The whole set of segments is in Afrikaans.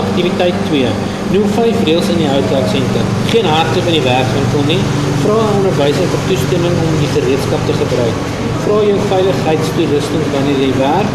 Aktiwiteit 2. Noem 5 reëls in die houtwerksentrum. Geen hardloop in die werkswinkel nie. Vra 'n onderwyser vir toestemming om die gereedskap te gebruik. Vra jou veiligheidstoerusting wanneer jy werk.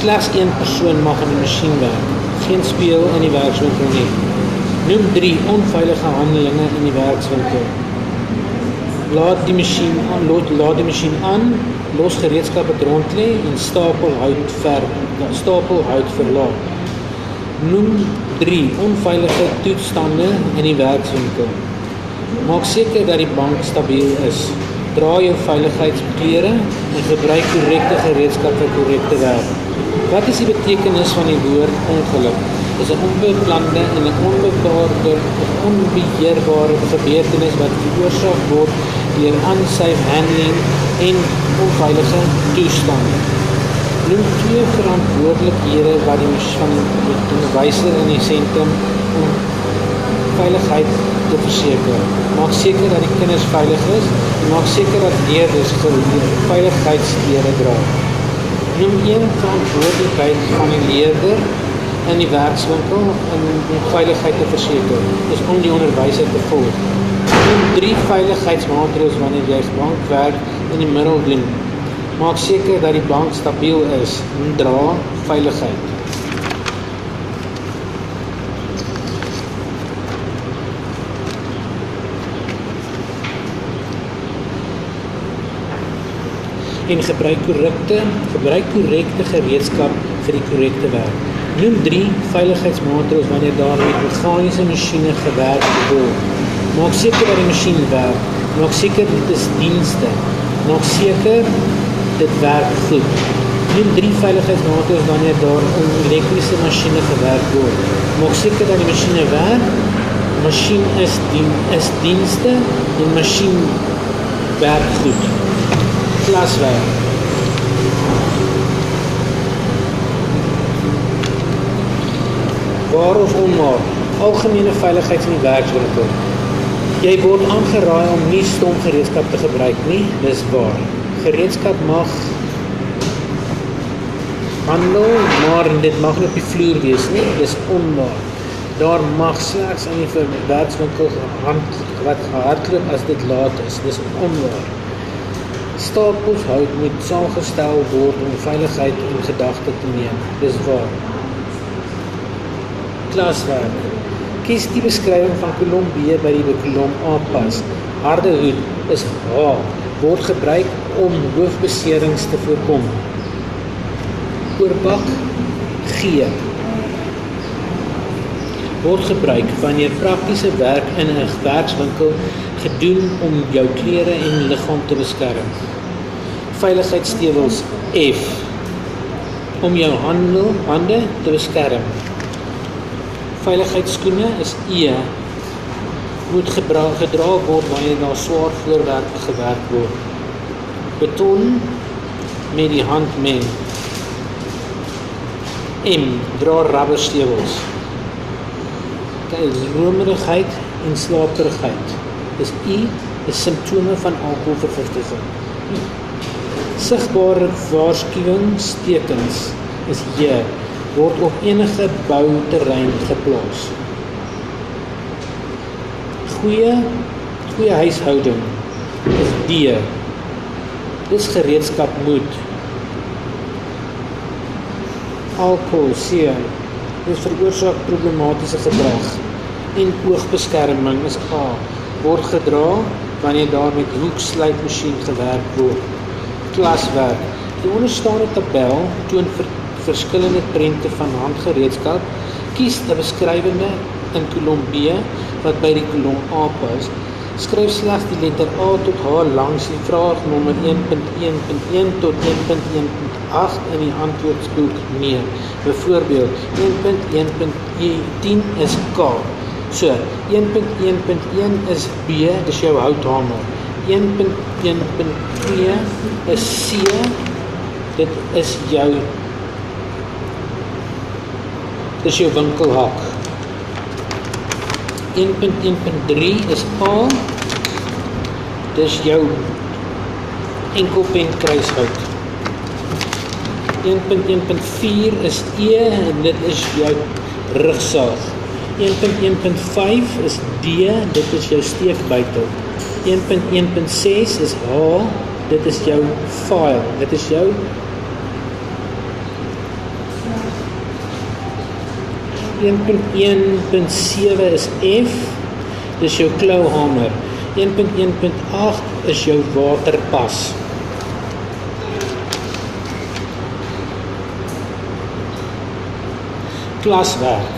Slegs een persoon mag aan die masjien werk. Geen speel in die werkswinkel nie. Noem 3 onveilige handelinge in die werkswinkel. Laat die masjien aan, los gereedskap wat rond lê en stapel hout verlaat. Noem 3 onveilige toestande in die werkswinkel. Maak seker dat die bank stabiel is. Dra jou veiligheidsklere en gebruik korrekte gereedskap vir korrekte werk. Wat is die betekenis van die woord ongeluk? Is 'n onbeplande en 'n onbeheerbare gebeurtenis wat veroorsaak word deur unsafe handling en onveilige toestande. Noem 2 verantwoordelikhede wat die onderwyser in die sentrum om veiligheid te verseker. Maak seker dat die kinders veilig is en maak seker dat leerders veiligheidsklere dra. Noem 1 verantwoordelikheid van die leerder in die werkswinkel om veiligheid te verseker. Dis om die onderwyser te volg. Noem 3 veiligheidsmaatreëls wanneer jy bankwerk in die middel doen. Maak seker dat die bank stabiel is en dra veiligheid. En gebruik korrekte gereedskap vir die korrekte werk. Noem 3 veiligheidsmaatreëls wanneer daar met meganiese masjiene gewerk word. Maak seker dat die masjien werk. Maak seker dit is dienste. Maak seker dit werk goed. Noem 3 veiligheidsmaatreëls wanneer daar om elektriese masjiene gewerk word. Maak seker dat die masjiene werk. Masjien is dienste en masjien werk goed. Klaswerk. Waar of onwaar? Algemene veiligheid in die werkswinkel. Jy word aangeraai om nie stom gereedskap te gebruik nie, dis waar. Gereedskap mag handel, maar dit mag nie op die vloer wees nie, dis onwaar. Daar mag slegs in die werkswinkel wat gehardloop as dit laat is, dis onwaar. Stapels hout moet saamgestel word om veiligheid in gedagte te neem, dis waar. Klaswerk. Kies die beskrywing van kolom B by die kolom A pas. Harde hoed is H, word gebruik om hoofbeserings te voorkom. Oorbak G, word gebruik wanneer praktiese werk in 'n werkswinkel gedoen om jou klere en liggaam te beskerm. Veiligheidsstewels F, om jou hande te beskerm. Veiligheidsskoene is E, moet gedra word wanneer daar swaar voorwerpe gewerk word. Beton met die hand meng. M, dra rubberstewels. Romerigheid en slaperigheid. Is I, is simptome van alkoholvergiftiging. Sigbare waarskuwingstekens is J, word op enige bouterrein geplaas. Goeie huishouding is D, dis gereedskap moet. Alkohol C, dis veroorsaak problematiese gedrag. En oogbeskerming is A, word gedra wanneer daar met hoeksluitmasjien gewerk word. Klaswerk. Die onderstaande tabel toon verskillende prente van handgereedskap. Kies 'n beskrywende in kolom B wat by die kolom A pas. Skryf slegs die letter A tot H langs die vraagnommer 1.1.1 tot 1.1.8 in die antwoordsboek neer. Byvoorbeeld 1.1.10 is K. So 1.1.1 is B, dis jou houthamer. 1.1.2 is C, dit is jou winkelhak. 1.1.3 is A, dis jou enkelpen kruishout. 1.1.4 is E en dit is jou rugsaag. 1.1.5 is D, dit is jou steekbytel. 1.1.6 is H, dit is jou file, dit is jou .1.7 is F, dit is jou klauwhamer. 1.1.8 is jou waterpas. Klaswerk.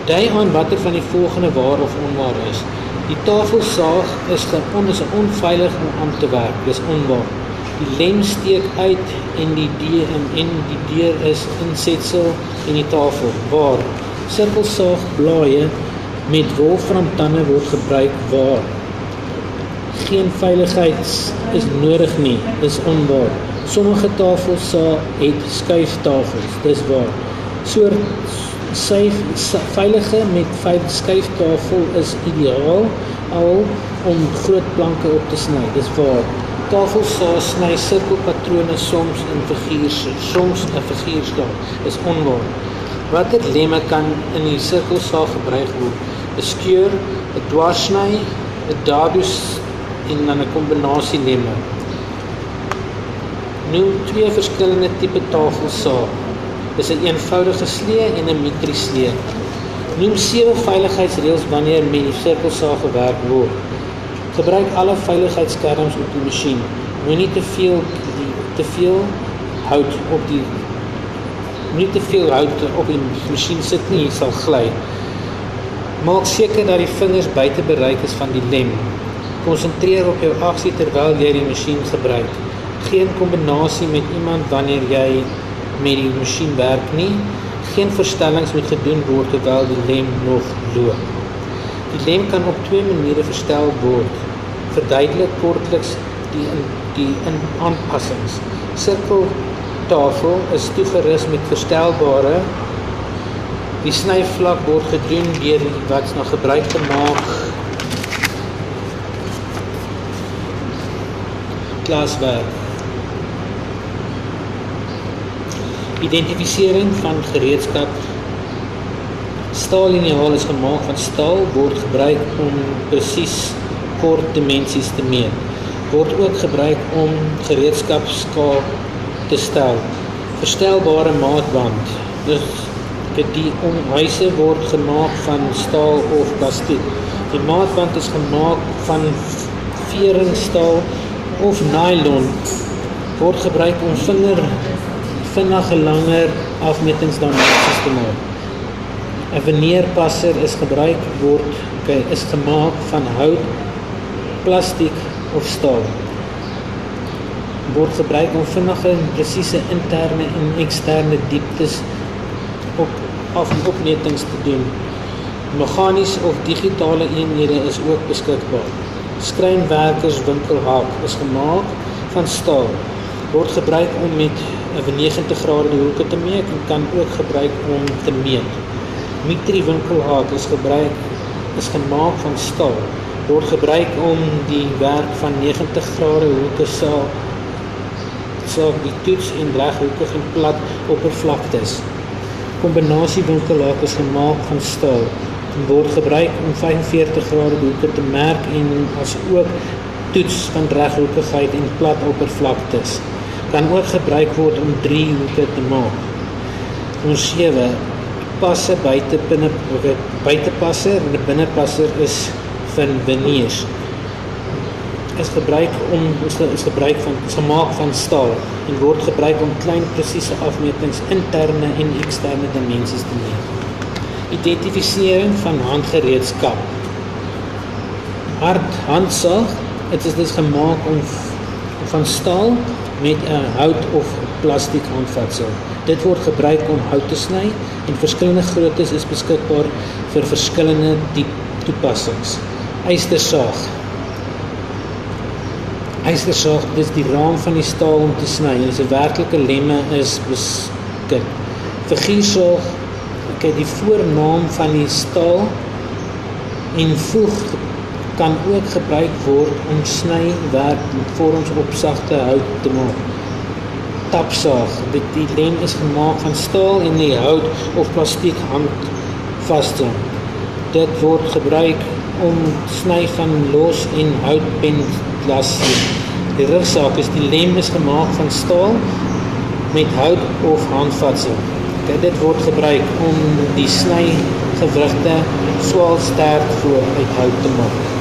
Dui aan watter van die volgende waar of onwaar is. Die tafelsaag is 'n onveilig om aan te werk, dis onwaar. Die lem steek uit en die deur is insetsel in die tafel, waar. Sirkelsaagblaaie met wolframtande word gebruik, waar. Geen veiligheid is nodig nie, dis onwaar. Sommige tafelsaag het skuiftafels, dis waar. Veilige met skuiftafel is ideaal al om groot planke op te sny, dis waar. Tafelsaag sny sirkelpatrone soms in figuurslaag, dis onwaar. Watter lemme kan in die sirkelsaag gebruik word? 'n skeur, 'n dwarsny, 'n dabus en dan 'n kombinasie lemme. Noem 2 verskillende tipe tafelsaag. Dis 'n eenvoudige slee en 'n mitrislee. Noem 7 veiligheidsreëls wanneer met die sirkelsaag gewerk word. Gebruik alle veiligheidsskerms op die masjien. Moenie te veel hout op die masjien sit nie, jy sal gly. Maak seker dat die vingers buite bereik is van die lem. Konsentreer op jou aksie terwyl jy die masjien gebruik. Geen kombinasie met iemand wanneer jy met die masjien werk nie. Geen verstellings moet gedoen word terwyl die lem nog loop. Die lem kan op 2 maniere verstel word. Verduidelik kortliks die aanpassings. Sirkeltafel is toegerus met verstelbare. Die snyvlak word gedoen deur wat na gebruik te maak klaswerk. Identifisering van gereedskap. Staalliniaal is gemaak van staal, word gebruik om presies kort dimensies te meet. Word ook gebruik om gereedskapskaal te stel. Verstelbare maatband. Dus die omhuise word gemaak van staal of plastiek. Die maatband is gemaak van veringstaal of nylon. Word gebruik om vinnige langer afmetings dan te maak. 'n veneerpasser is gemaak van hout, plastiek of staal. Word gebruik om vinnige en presiese interne en eksterne dieptes opmetings te doen. Meganies of digitale eenhede is ook beskikbaar. Skrynwerkers winkelhaak is gemaak van staal. Word gebruik om met 90 grade die hoeke te meet en kan ook gebruik om te meet. Mitri winkelhaak is gemaak van staal. Word gebruik om die werk van 90 grade hoeke saak die toets en reghoekig en plat oppervlaktes. Kombinasie winkelhaak is gemaak van staal en word gebruik om 45 grade hoeke te merk en as ook toets van reghoekigheid en plat oppervlaktes. Kan ook gebruik word om 3 hoeke te maak. Ons 7 passe buitepasser en 'n binnepasser is van veneers. Is gemaak van staal en word gebruik om klein presiese afmetings, interne en eksterne dimensies te meet. Identifisering van handgereedskap. Handsaag, dit is gemaak van staal met 'n hout of plastiek handvatsel. Dit word gebruik om hout te sny en verskillende groottes is beskikbaar vir verskillende toepassings. Eystersaag. Eystersaag, dit is die raam van die staal om te sny en sy werklike lemme is beskik. Figuursaag, die voornaam van die staal en voeg kan ook gebruik word om snywerk met vorms op sagte hout te maak. Tapsaag, die lem is gemaak van staal en die hout of plastiek vas te. Dit word gebruik om sny van los en houtpenglas. Die rugsak is die lem is gemaak van staal met hout of handvatsel. Dit word gebruik om die snygewrigte swaal sterk voor uit hout te maak.